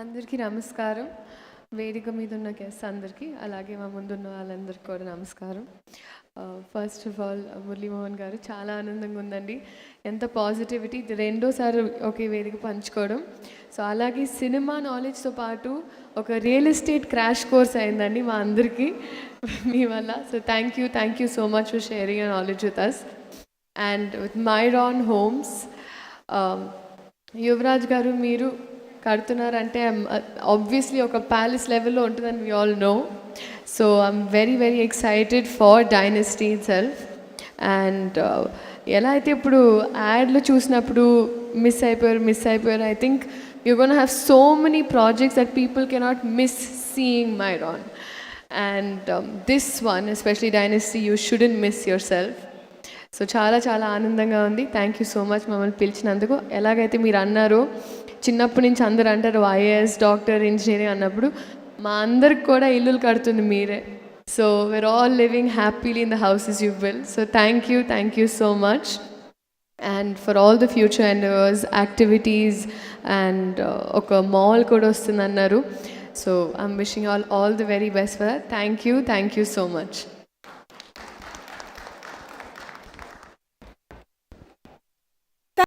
అందరికీ నమస్కారం. వేదిక మీద ఉన్న గెస్ట్స్ అందరికీ, అలాగే మా ముందున్న వాళ్ళందరికీ కూడా నమస్కారం. ఫస్ట్ ఆఫ్ ఆల్ మురళీమోహన్ గారు, చాలా ఆనందంగా ఉందండి. ఎంత పాజిటివిటీ, ఇది రెండోసారి ఒకే వేదిక పంచుకోవడం. సో అలాగే సినిమా నాలెడ్జ్తో పాటు ఒక రియల్ ఎస్టేట్ క్రాష్ కోర్స్ అయిందండి మా అందరికీ మీ వల్ల. So thank you so much for sharing your knowledge with us. And with Myron Homes, Yuvraj garu మీరు కడుతున్నారంటే ఆబ్వియస్లీ ఒక ప్యాలెస్ లెవెల్లో ఉంటుందని we all know. So I'm very excited for Dynasty itself. And ఎలా అయితే ఇప్పుడు యాడ్లో చూసినప్పుడు మిస్ అయిపోయారు, I think you gonna have so many projects that people cannot miss seeing Myron. And this one especially Dynasty, you shouldn't miss your self. So చాలా ఆనందంగా ఉంది. Thank you so much మమ్మల్ని పిలిచినందుకు. ఎలాగైతే మీరు అన్నారో, చిన్నప్పటి నుంచి అందరూ అంటారు ఐఏఎస్, డాక్టర్, ఇంజనీరింగ్ అన్నప్పుడు మా అందరికి కూడా ఇల్లులు కడుతుంది మీరే. So we're all living happily in the houses you built. So thank you so much. And for all the future endeavors, activities, and ఒక మాల్ కూడా వస్తుంది అన్నారు. So I'm wishing all the very best for that. Thank you so much.